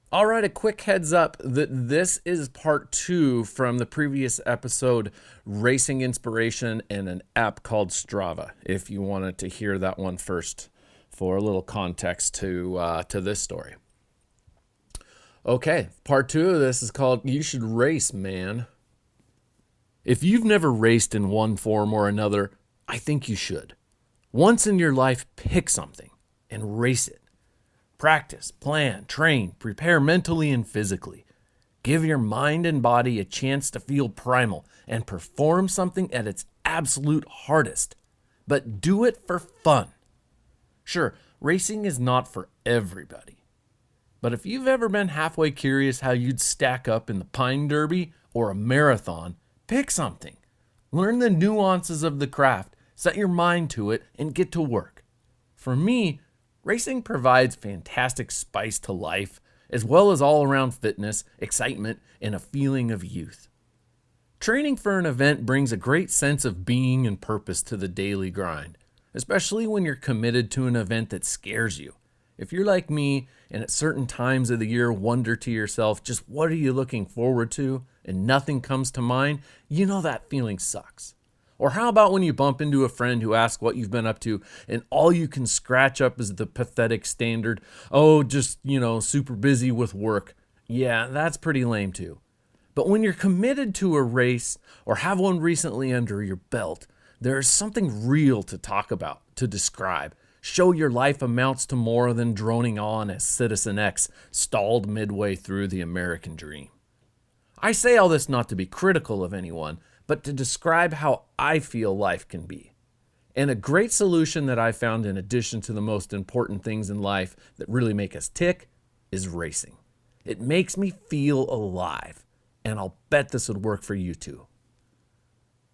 All right, a quick heads up that this is part two from the previous episode, Racing Inspiration and an app called Strava, if you wanted to hear that one first for a little context to this story. Okay, part two of this is called You Should Race, Man. If you've never raced in one form or another, I think you should. Once in your life, pick something and race it. Practice, plan, train, prepare mentally and physically. Give your mind and body a chance to feel primal and perform something at its absolute hardest. But do it for fun. Sure, racing is not for everybody. But if you've ever been halfway curious how you'd stack up in the Pine Derby or a marathon, pick something. Learn the nuances of the craft, set your mind to it, and get to work. For me, racing provides fantastic spice to life, as well as all-around fitness, excitement, and a feeling of youth. Training for an event brings a great sense of being and purpose to the daily grind, especially when you're committed to an event that scares you. If you're like me, and at certain times of the year wonder to yourself, just what are you looking forward to, and nothing comes to mind, you know that feeling sucks. Or how about when you bump into a friend who asks what you've been up to, and all you can scratch up is the pathetic standard, oh, just, super busy with work. Yeah, that's pretty lame too. But when you're committed to a race, or have one recently under your belt, there's something real to talk about, to describe. Show your life amounts to more than droning on as Citizen X stalled midway through the American dream. I say all this not to be critical of anyone, but to describe how I feel life can be. And a great solution that I found, in addition to the most important things in life that really make us tick, is racing. It makes me feel alive, and I'll bet this would work for you too.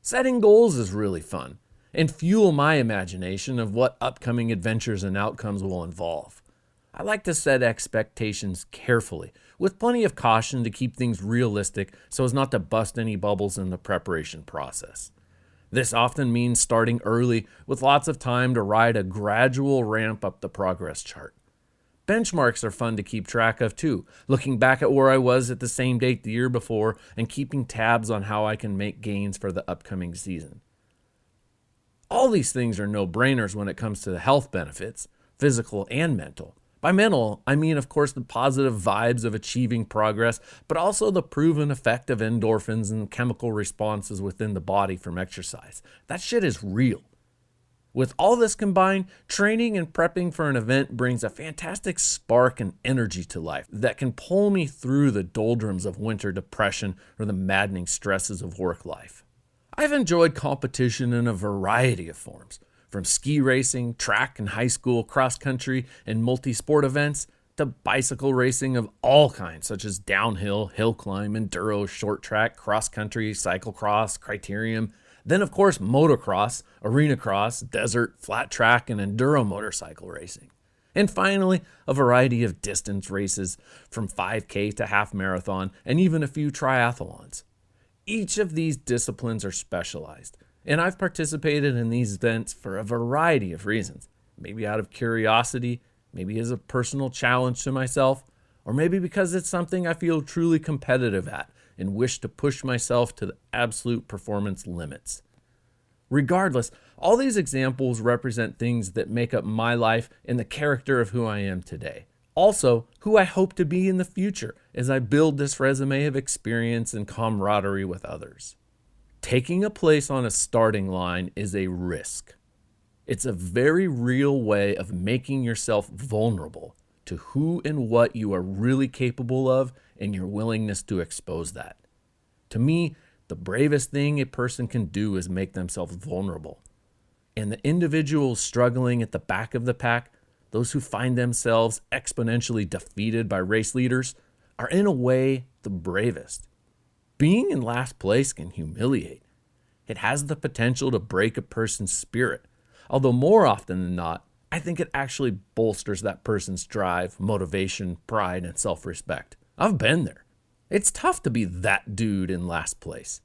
Setting goals is really fun, and fuel my imagination of what upcoming adventures and outcomes will involve. I like to set expectations carefully, with plenty of caution to keep things realistic so as not to bust any bubbles in the preparation process. This often means starting early with lots of time to ride a gradual ramp up the progress chart. Benchmarks are fun to keep track of too, looking back at where I was at the same date the year before and keeping tabs on how I can make gains for the upcoming season. All these things are no-brainers when it comes to the health benefits, physical and mental. By mental, I mean, of course, the positive vibes of achieving progress, but also the proven effect of endorphins and chemical responses within the body from exercise. That shit is real. With all this combined, training and prepping for an event brings a fantastic spark and energy to life that can pull me through the doldrums of winter depression or the maddening stresses of work life. I've enjoyed competition in a variety of forms, from ski racing, track and high school, cross country, and multi-sport events, to bicycle racing of all kinds, such as downhill, hill climb, enduro, short track, cross country, cyclocross, criterium, then of course motocross, arena cross, desert, flat track, and enduro motorcycle racing. And finally, a variety of distance races, from 5K to half marathon, and even a few triathlons. Each of these disciplines are specialized, and I've participated in these events for a variety of reasons. Maybe out of curiosity, maybe as a personal challenge to myself, or maybe because it's something I feel truly competitive at and wish to push myself to the absolute performance limits. Regardless, all these examples represent things that make up my life and the character of who I am today. Also, who I hope to be in the future as I build this resume of experience and camaraderie with others. Taking a place on a starting line is a risk. It's a very real way of making yourself vulnerable to who and what you are really capable of and your willingness to expose that. To me, the bravest thing a person can do is make themselves vulnerable. And the individuals struggling at the back of the pack, those who find themselves exponentially defeated by race leaders, are in a way the bravest. Being in last place can humiliate. It has the potential to break a person's spirit, although more often than not, I think it actually bolsters that person's drive, motivation, pride, and self-respect. I've been there. It's tough to be that dude in last place.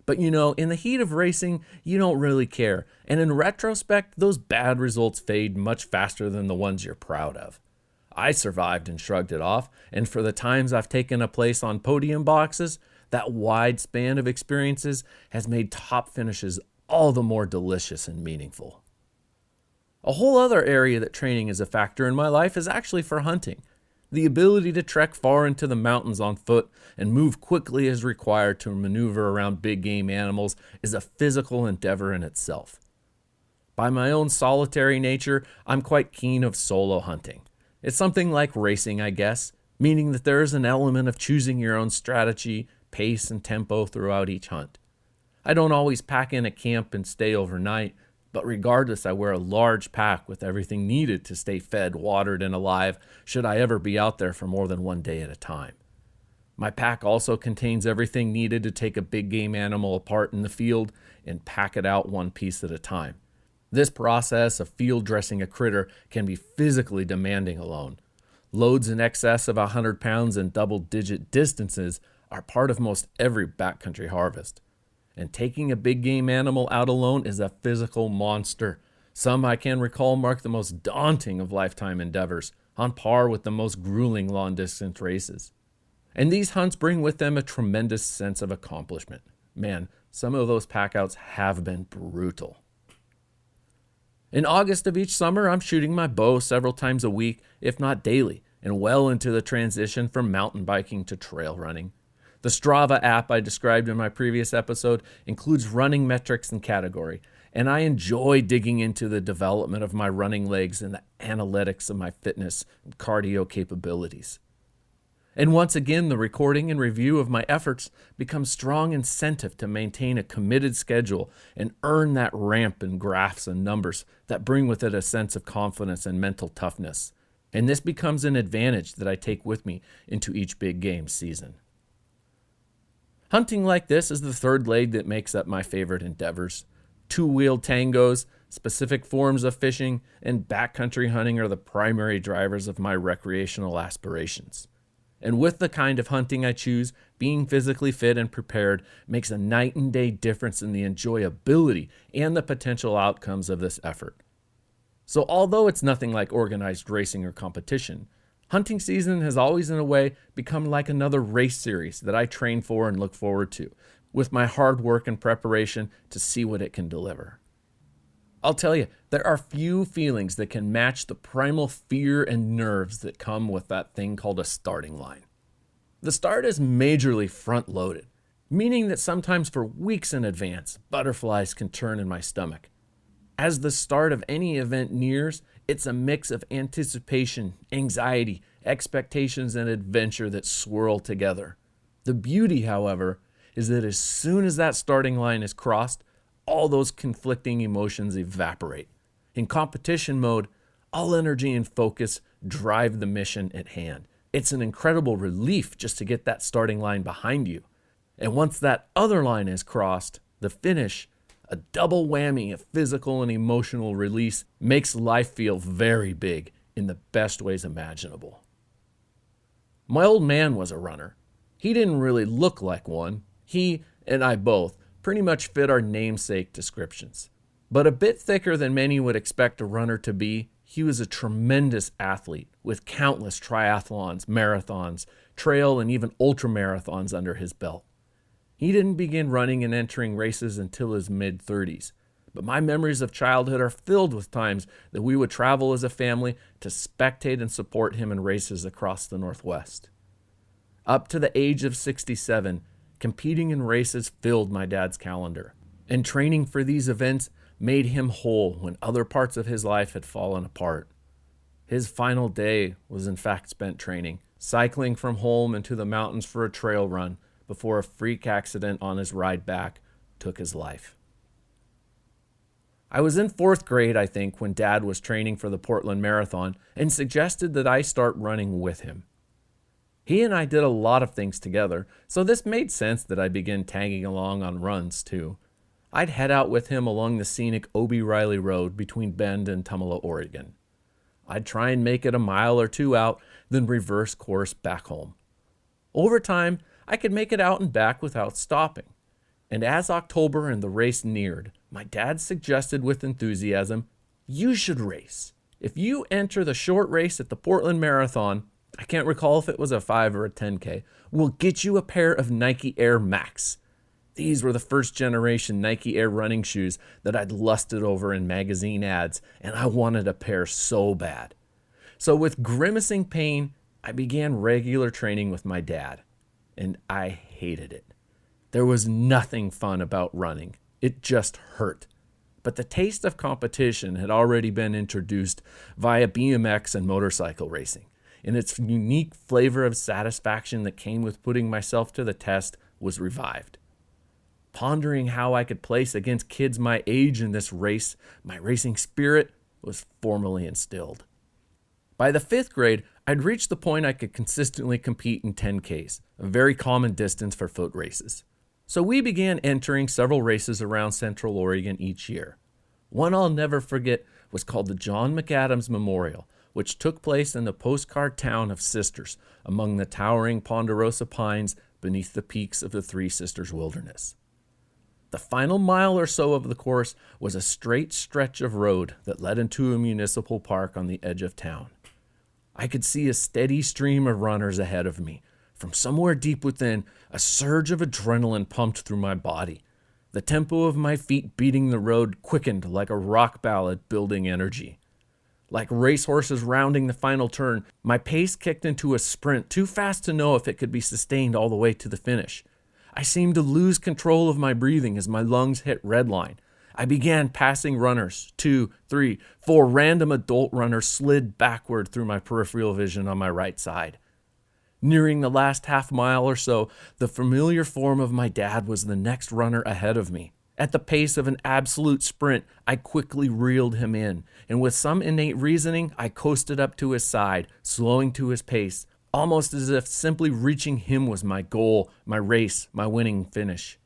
But in the heat of racing, you don't really care. And in retrospect, those bad results fade much faster than the ones you're proud of. I survived and shrugged it off, and for the times I've taken a place on podium boxes, that wide span of experiences has made top finishes all the more delicious and meaningful. A whole other area that training is a factor in my life is actually for hunting. The ability to trek far into the mountains on foot and move quickly as required to maneuver around big game animals is a physical endeavor in itself. By my own solitary nature, I'm quite keen of solo hunting. It's something like racing, I guess, meaning that there is an element of choosing your own strategy, pace, and tempo throughout each hunt. I don't always pack in a camp and stay overnight, but regardless, I wear a large pack with everything needed to stay fed, watered, and alive should I ever be out there for more than one day at a time. My pack also contains everything needed to take a big game animal apart in the field and pack it out one piece at a time. This process of field dressing a critter can be physically demanding alone. Loads in excess of 100 pounds and double-digit distances are part of most every backcountry harvest. And taking a big game animal out alone is a physical monster. Some I can recall mark the most daunting of lifetime endeavors, on par with the most grueling long-distance races. And these hunts bring with them a tremendous sense of accomplishment. Man, some of those packouts have been brutal. In August of each summer, I'm shooting my bow several times a week, if not daily, and well into the transition from mountain biking to trail running. The Strava app I described in my previous episode includes running metrics and category, and I enjoy digging into the development of my running legs and the analytics of my fitness and cardio capabilities. And once again, the recording and review of my efforts becomes strong incentive to maintain a committed schedule and earn that ramp in graphs and numbers that bring with it a sense of confidence and mental toughness. And this becomes an advantage that I take with me into each big game season. Hunting like this is the third leg that makes up my favorite endeavors. Two-wheeled tangos, specific forms of fishing, and backcountry hunting are the primary drivers of my recreational aspirations. And with the kind of hunting I choose, being physically fit and prepared makes a night and day difference in the enjoyability and the potential outcomes of this effort. So although it's nothing like organized racing or competition, hunting season has always in a way become like another race series that I train for and look forward to, with my hard work and preparation to see what it can deliver. I'll tell you, there are few feelings that can match the primal fear and nerves that come with that thing called a starting line. The start is majorly front-loaded, meaning that sometimes for weeks in advance, butterflies can turn in my stomach. As the start of any event nears, it's a mix of anticipation, anxiety, expectations, and adventure that swirl together. The beauty, however, is that as soon as that starting line is crossed, all those conflicting emotions evaporate. In competition mode, all energy and focus drive the mission at hand. It's an incredible relief just to get that starting line behind you. And once that other line is crossed, the finish, a double whammy of physical and emotional release, makes life feel very big in the best ways imaginable. My old man was a runner. He didn't really look like one. He and I both pretty much fit our namesake descriptions. But a bit thicker than many would expect a runner to be, he was a tremendous athlete with countless triathlons, marathons, trail, and even ultramarathons under his belt. He didn't begin running and entering races until his mid-30s, but my memories of childhood are filled with times that we would travel as a family to spectate and support him in races across the Northwest. Up to the age of 67, competing in races filled my dad's calendar, and training for these events made him whole when other parts of his life had fallen apart. His final day was in fact spent training, cycling from home into the mountains for a trail run before a freak accident on his ride back took his life. I was in 4th grade, I think, when Dad was training for the Portland Marathon and suggested that I start running with him. He and I did a lot of things together, so this made sense that I begin tagging along on runs, too. I'd head out with him along the scenic Obie Riley Road between Bend and Tumalo, Oregon. I'd try and make it a mile or two out, then reverse course back home. Over time, I could make it out and back without stopping. And as October and the race neared, my dad suggested with enthusiasm, "You should race. If you enter the short race at the Portland Marathon, I can't recall if it was a 5 or a 10K, we'll get you a pair of Nike Air Max. These were the first generation Nike Air running shoes that I'd lusted over in magazine ads, and I wanted a pair so bad. So with grimacing pain, I began regular training with my dad, and I hated it. There was nothing fun about running. It just hurt. But the taste of competition had already been introduced via BMX and motorcycle racing, and its unique flavor of satisfaction that came with putting myself to the test was revived. Pondering how I could place against kids my age in this race, my racing spirit was formally instilled. By the 5th grade, I'd reached the point I could consistently compete in 10Ks, a very common distance for foot races. So we began entering several races around Central Oregon each year. One I'll never forget was called the John McAdams Memorial, which took place in the postcard town of Sisters, among the towering ponderosa pines beneath the peaks of the Three Sisters Wilderness. The final mile or so of the course was a straight stretch of road that led into a municipal park on the edge of town. I could see a steady stream of runners ahead of me. From somewhere deep within, a surge of adrenaline pumped through my body. The tempo of my feet beating the road quickened like a rock ballad building energy. Like racehorses rounding the final turn, my pace kicked into a sprint too fast to know if it could be sustained all the way to the finish. I seemed to lose control of my breathing as my lungs hit redline. I began passing runners. 2, 3, 4 random adult runners slid backward through my peripheral vision on my right side. Nearing the last half mile or so, the familiar form of my dad was the next runner ahead of me. At the pace of an absolute sprint, I quickly reeled him in, and with some innate reasoning, I coasted up to his side, slowing to his pace, almost as if simply reaching him was my goal, my race, my winning finish.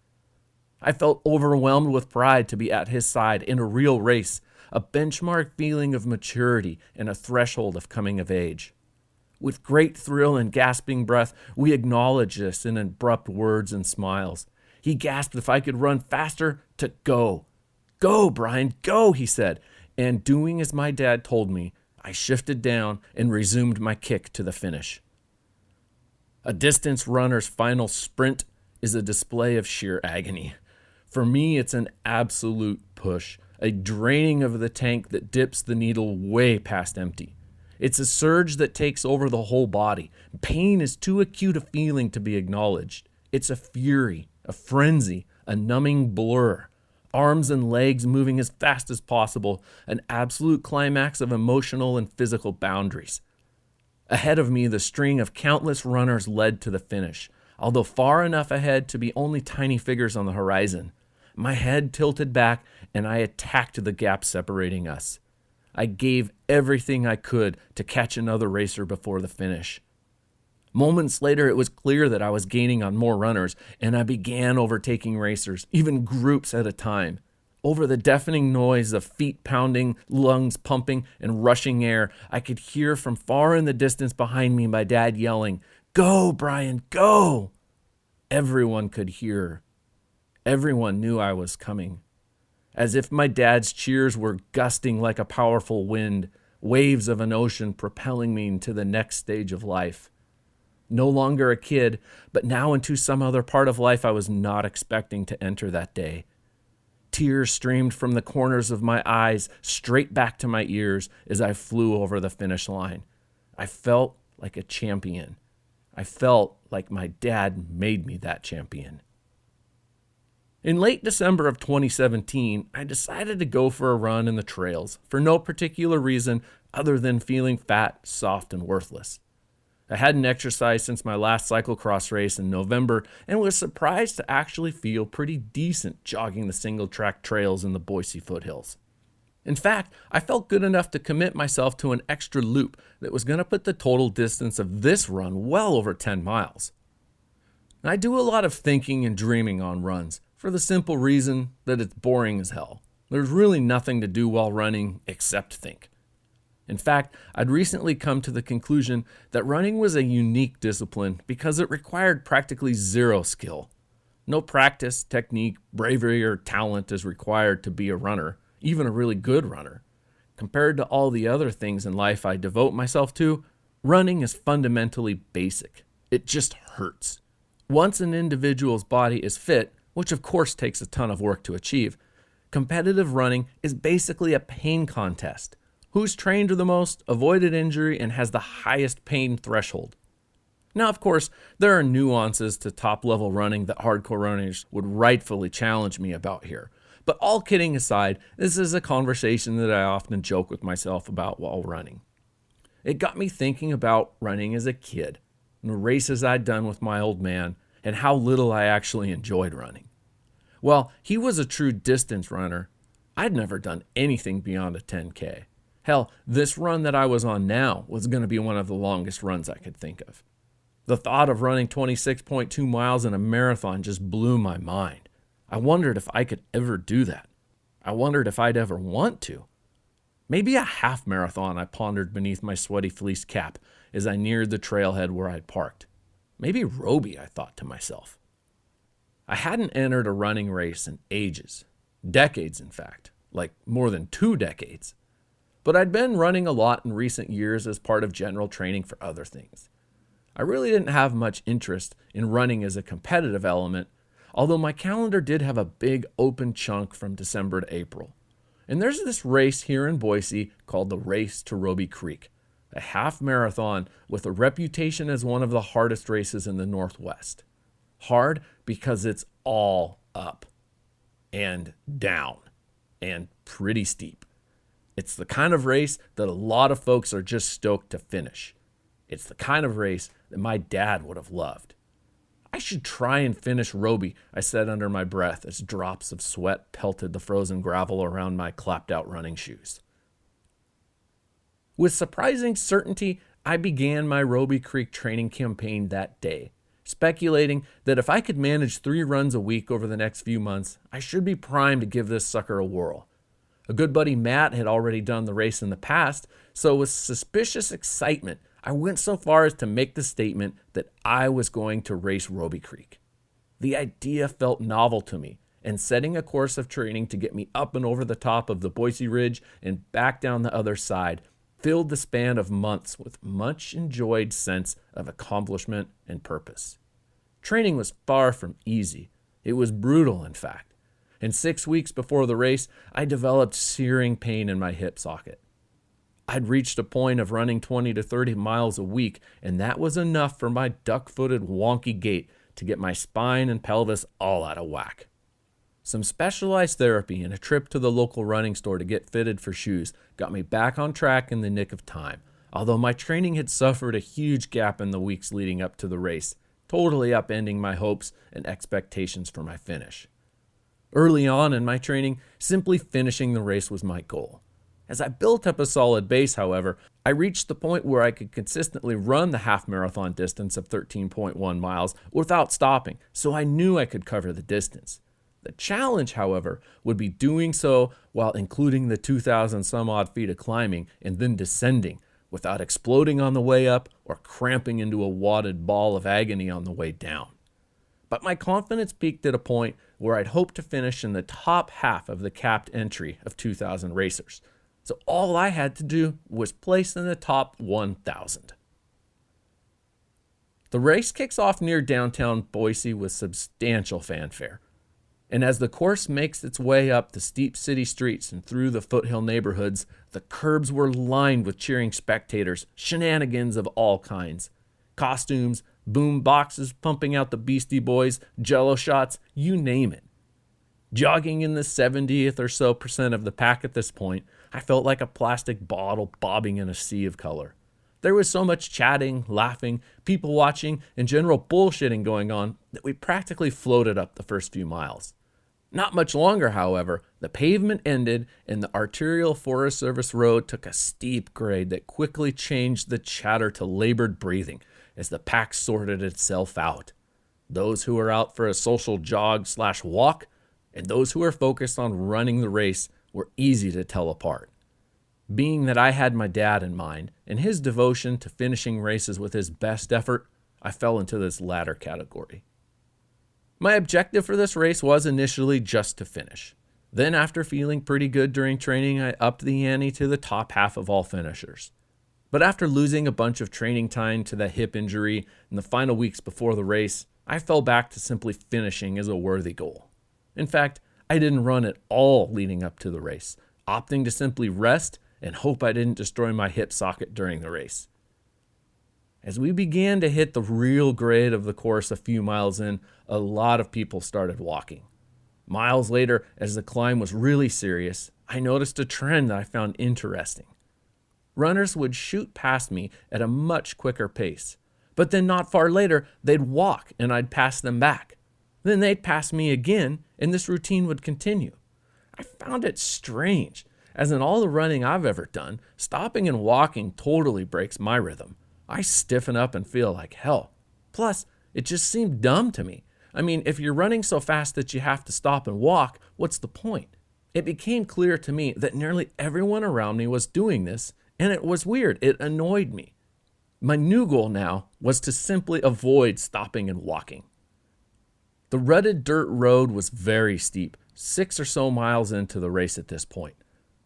I felt overwhelmed with pride to be at his side in a real race, a benchmark feeling of maturity and a threshold of coming of age. With great thrill and gasping breath, we acknowledged this in abrupt words and smiles. He gasped if I could run faster to go. "Go, Brian, go," he said, and doing as my dad told me, I shifted down and resumed my kick to the finish. A distance runner's final sprint is a display of sheer agony. For me, it's an absolute push, a draining of the tank that dips the needle way past empty. It's a surge that takes over the whole body. Pain is too acute a feeling to be acknowledged. It's a fury, a frenzy, a numbing blur. Arms and legs moving as fast as possible, an absolute climax of emotional and physical boundaries. Ahead of me, the string of countless runners led to the finish, although far enough ahead to be only tiny figures on the horizon. My head tilted back, and I attacked the gap separating us. I gave everything I could to catch another racer before the finish. Moments later, it was clear that I was gaining on more runners, and I began overtaking racers, even groups at a time. Over the deafening noise of feet pounding, lungs pumping, and rushing air, I could hear from far in the distance behind me my dad yelling, "Go, Brian, go!" Everyone could hear. Everyone knew I was coming. As if my dad's cheers were gusting like a powerful wind, waves of an ocean propelling me into the next stage of life. No longer a kid, but now into some other part of life I was not expecting to enter that day. Tears streamed from the corners of my eyes straight back to my ears as I flew over the finish line. I felt like a champion. I felt like my dad made me that champion. In late December of 2017, I decided to go for a run in the trails for no particular reason other than feeling fat, soft, and worthless. I hadn't exercised since my last cyclocross race in November and was surprised to actually feel pretty decent jogging the single-track trails in the Boise foothills. In fact, I felt good enough to commit myself to an extra loop that was going to put the total distance of this run well over 10 miles. I do a lot of thinking and dreaming on runs, for the simple reason that it's boring as hell. There's really nothing to do while running except think. In fact, I'd recently come to the conclusion that running was a unique discipline because it required practically zero skill. No practice, technique, bravery, or talent is required to be a runner, even a really good runner. Compared to all the other things in life I devote myself to, running is fundamentally basic. It just hurts. Once an individual's body is fit, which of course takes a ton of work to achieve, competitive running is basically a pain contest. Who's trained the most, avoided injury, and has the highest pain threshold? Now, of course, there are nuances to top-level running that hardcore runners would rightfully challenge me about here. But all kidding aside, this is a conversation that I often joke with myself about while running. It got me thinking about running as a kid, and the races I'd done with my old man, and how little I actually enjoyed running. Well, he was a true distance runner. I'd never done anything beyond a 10K. Hell, this run that I was on now was going to be one of the longest runs I could think of. The thought of running 26.2 miles in a marathon just blew my mind. I wondered if I could ever do that. I wondered if I'd ever want to. Maybe a half marathon, I pondered beneath my sweaty fleece cap as I neared the trailhead where I'd parked. Maybe Roby, I thought to myself. I hadn't entered a running race in ages. Decades, in fact. Like more than 2 decades. But I'd been running a lot in recent years as part of general training for other things. I really didn't have much interest in running as a competitive element, although my calendar did have a big open chunk from December to April. And there's this race here in Boise called the Race to Roby Creek, a half marathon with a reputation as one of the hardest races in the Northwest. Hard because it's all up and down and pretty steep. It's the kind of race that a lot of folks are just stoked to finish. It's the kind of race that my dad would have loved. I should try and finish Roby, I said under my breath as drops of sweat pelted the frozen gravel around my clapped-out running shoes. With surprising certainty, I began my Roby Creek training campaign that day, speculating that if I could manage 3 runs a week over the next few months, I should be primed to give this sucker a whirl. A good buddy Matt had already done the race in the past, so with suspicious excitement, I went so far as to make the statement that I was going to race Roby Creek. The idea felt novel to me, and setting a course of training to get me up and over the top of the Boise Ridge and back down the other side filled the span of months with much enjoyed sense of accomplishment and purpose. Training was far from easy. It was brutal, in fact. And 6 weeks before the race, I developed searing pain in my hip socket. I'd reached a point of running 20 to 30 miles a week, and that was enough for my duck-footed wonky gait to get my spine and pelvis all out of whack. Some specialized therapy and a trip to the local running store to get fitted for shoes got me back on track in the nick of time, although my training had suffered a huge gap in the weeks leading up to the race, totally upending my hopes and expectations for my finish. Early on in my training, simply finishing the race was my goal. As I built up a solid base, however, I reached the point where I could consistently run the half marathon distance of 13.1 miles without stopping, so I knew I could cover the distance. The challenge, however, would be doing so while including the 2,000 some odd feet of climbing and then descending without exploding on the way up or cramping into a wadded ball of agony on the way down. But my confidence peaked at a point where I'd hoped to finish in the top half of the capped entry of 2,000 racers. So all I had to do was place in the top 1,000. The race kicks off near downtown Boise with substantial fanfare. And as the course makes its way up the steep city streets and through the foothill neighborhoods, the curbs were lined with cheering spectators, shenanigans of all kinds. Costumes, boom boxes pumping out the Beastie Boys, jello shots, you name it. Jogging in the 70th or so percent of the pack at this point, I felt like a plastic bottle bobbing in a sea of color. There was so much chatting, laughing, people watching, and general bullshitting going on that we practically floated up the first few miles. Not much longer, however, the pavement ended and the arterial Forest Service road took a steep grade that quickly changed the chatter to labored breathing as the pack sorted itself out. Those who were out for a social jog/walk and those who were focused on running the race were easy to tell apart. Being that I had my dad in mind and his devotion to finishing races with his best effort, I fell into this latter category. My objective for this race was initially just to finish. Then after feeling pretty good during training, I upped the ante to the top half of all finishers. But after losing a bunch of training time to that hip injury in the final weeks before the race, I fell back to simply finishing as a worthy goal. In fact, I didn't run at all leading up to the race, opting to simply rest and hope I didn't destroy my hip socket during the race. As we began to hit the real grade of the course a few miles in, a lot of people started walking. Miles later, as the climb was really serious, I noticed a trend that I found interesting. Runners would shoot past me at a much quicker pace, but then not far later, they'd walk and I'd pass them back. Then they'd pass me again, and this routine would continue. I found it strange, as in all the running I've ever done, stopping and walking totally breaks my rhythm. I stiffen up and feel like hell. Plus, it just seemed dumb to me. I mean, if you're running so fast that you have to stop and walk, what's the point? It became clear to me that nearly everyone around me was doing this, and it was weird. It annoyed me. My new goal now was to simply avoid stopping and walking. The rutted dirt road was very steep, 6 or so miles into the race at this point.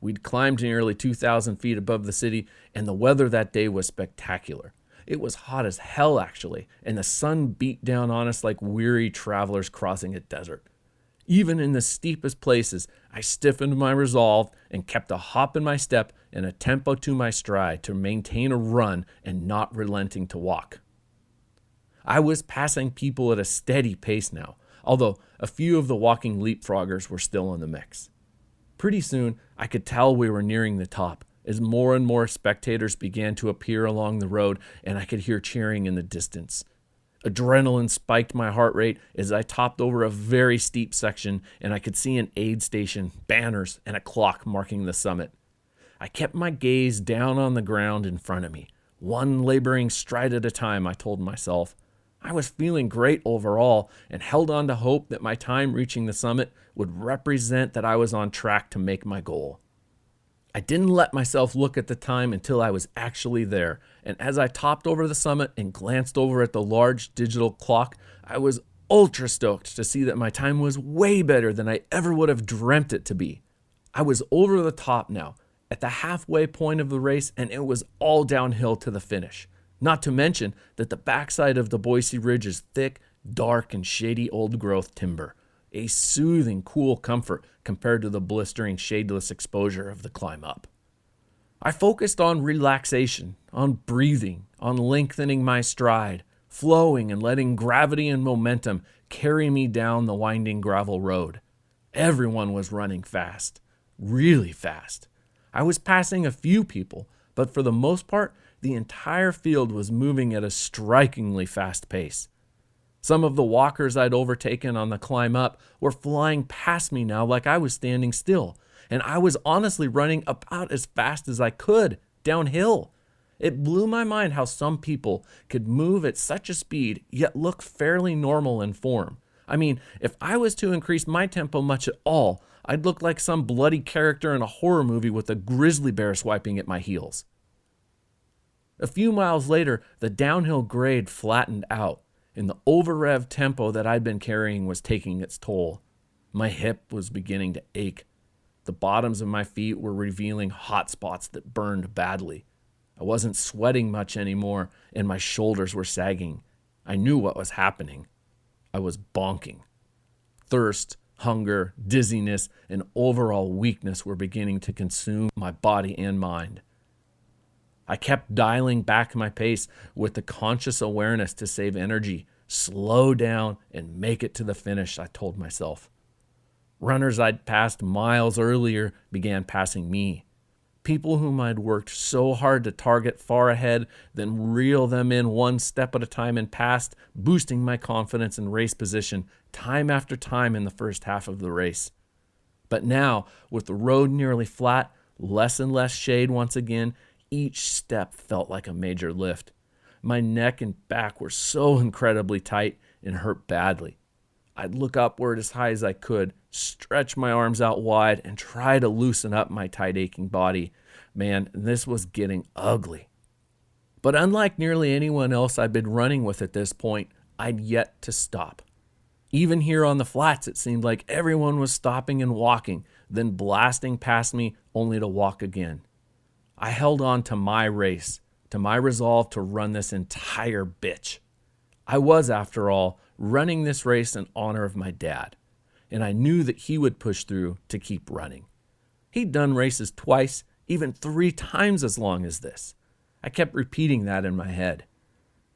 We'd climbed nearly 2,000 feet above the city, and the weather that day was spectacular. It was hot as hell, actually, and the sun beat down on us like weary travelers crossing a desert. Even in the steepest places, I stiffened my resolve and kept a hop in my step and a tempo to my stride to maintain a run and not relenting to walk. I was passing people at a steady pace now, although a few of the walking leapfroggers were still in the mix. Pretty soon, I could tell we were nearing the top, as more and more spectators began to appear along the road, and I could hear cheering in the distance. Adrenaline spiked my heart rate as I topped over a very steep section, and I could see an aid station, banners, and a clock marking the summit. I kept my gaze down on the ground in front of me, one laboring stride at a time, I told myself. I was feeling great overall and held on to hope that my time reaching the summit would represent that I was on track to make my goal. I didn't let myself look at the time until I was actually there, and as I topped over the summit and glanced over at the large digital clock, I was ultra stoked to see that my time was way better than I ever would have dreamt it to be. I was over the top now, at the halfway point of the race, and it was all downhill to the finish. Not to mention that the backside of the Boise Ridge is thick, dark, and shady old-growth timber, a soothing, cool comfort compared to the blistering, shadeless exposure of the climb up. I focused on relaxation, on breathing, on lengthening my stride, flowing and letting gravity and momentum carry me down the winding gravel road. Everyone was running fast, really fast. I was passing a few people, but for the most part, the entire field was moving at a strikingly fast pace. Some of the walkers I'd overtaken on the climb up were flying past me now like I was standing still, and I was honestly running about as fast as I could, downhill. It blew my mind how some people could move at such a speed yet look fairly normal in form. I mean, if I was to increase my tempo much at all, I'd look like some bloody character in a horror movie with a grizzly bear swiping at my heels. A few miles later, the downhill grade flattened out, and the over-rev tempo that I'd been carrying was taking its toll. My hip was beginning to ache. The bottoms of my feet were revealing hot spots that burned badly. I wasn't sweating much anymore, and my shoulders were sagging. I knew what was happening. I was bonking. Thirst, hunger, dizziness, and overall weakness were beginning to consume my body and mind. I kept dialing back my pace with the conscious awareness to save energy, slow down, and make it to the finish, I told myself. Runners I'd passed miles earlier began passing me. People whom I'd worked so hard to target far ahead, then reel them in one step at a time and passed, boosting my confidence and race position time after time in the first half of the race. But now, with the road nearly flat, less and less shade once again, each step felt like a major lift. My neck and back were so incredibly tight and hurt badly. I'd look upward as high as I could, stretch my arms out wide, and try to loosen up my tight aching body. Man, this was getting ugly. But unlike nearly anyone else I'd been running with at this point, I'd yet to stop. Even here on the flats, it seemed like everyone was stopping and walking, then blasting past me only to walk again. I held on to my race, to my resolve to run this entire bitch. I was, after all, running this race in honor of my dad, and I knew that he would push through to keep running. He'd done races twice, even 3 times as long as this. I kept repeating that in my head.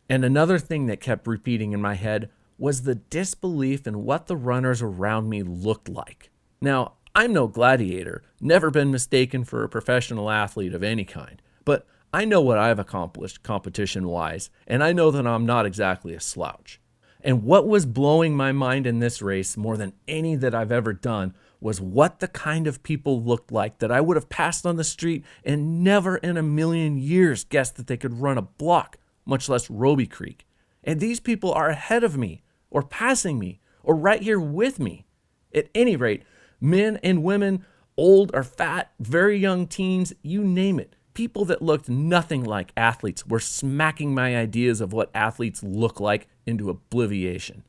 And another thing that kept repeating in my head was the disbelief in what the runners around me looked like. Now, I'm no gladiator, never been mistaken for a professional athlete of any kind, but I know what I've accomplished competition-wise, and I know that I'm not exactly a slouch. And what was blowing my mind in this race more than any that I've ever done was what the kind of people looked like that I would have passed on the street and never in a million years guessed that they could run a block, much less Roby Creek. And these people are ahead of me, or passing me, or right here with me. At any rate, men and women, old or fat, very young teens, you name it. People that looked nothing like athletes were smacking my ideas of what athletes look like into oblivion.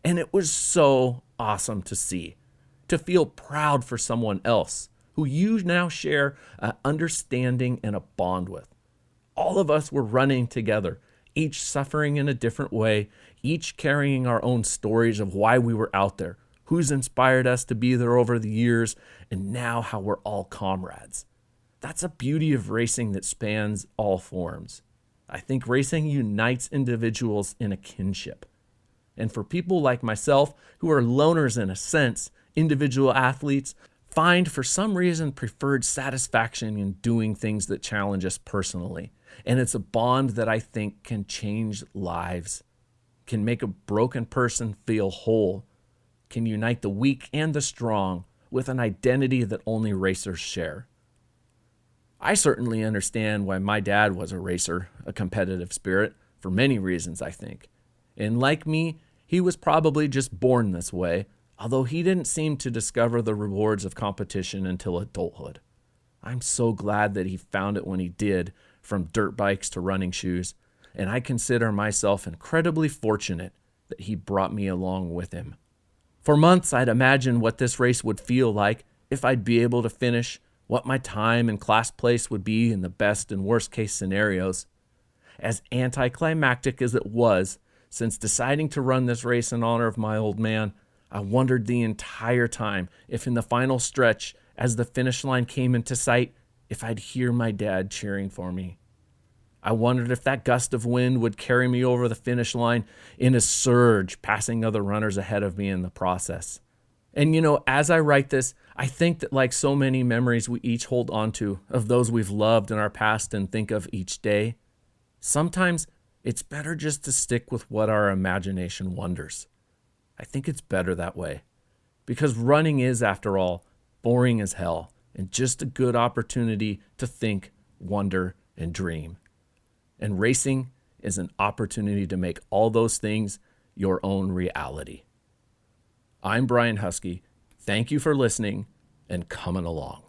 And it was so awesome to see, to feel proud for someone else who you now share an understanding and a bond with. All of us were running together, each suffering in a different way, each carrying our own stories of why we were out there, who's inspired us to be there over the years, and now how we're all comrades. That's a beauty of racing that spans all forms. I think racing unites individuals in a kinship. And for people like myself, who are loners in a sense, individual athletes find for some reason preferred satisfaction in doing things that challenge us personally. And it's a bond that I think can change lives, can make a broken person feel whole, can unite the weak and the strong with an identity that only racers share. I certainly understand why my dad was a racer, a competitive spirit, for many reasons, I think. And like me, he was probably just born this way, although he didn't seem to discover the rewards of competition until adulthood. I'm so glad that he found it when he did, from dirt bikes to running shoes, and I consider myself incredibly fortunate that he brought me along with him. For months, I'd imagined what this race would feel like, if I'd be able to finish, what my time and class place would be in the best and worst case scenarios. As anticlimactic as it was, since deciding to run this race in honor of my old man, I wondered the entire time if in the final stretch, as the finish line came into sight, if I'd hear my dad cheering for me. I wondered if that gust of wind would carry me over the finish line in a surge, passing other runners ahead of me in the process. And as I write this, I think that like so many memories we each hold onto of those we've loved in our past and think of each day, sometimes it's better just to stick with what our imagination wonders. I think it's better that way, because running is, after all, boring as hell and just a good opportunity to think, wonder, and dream. And racing is an opportunity to make all those things your own reality. I'm Brian Husky. Thank you for listening and coming along.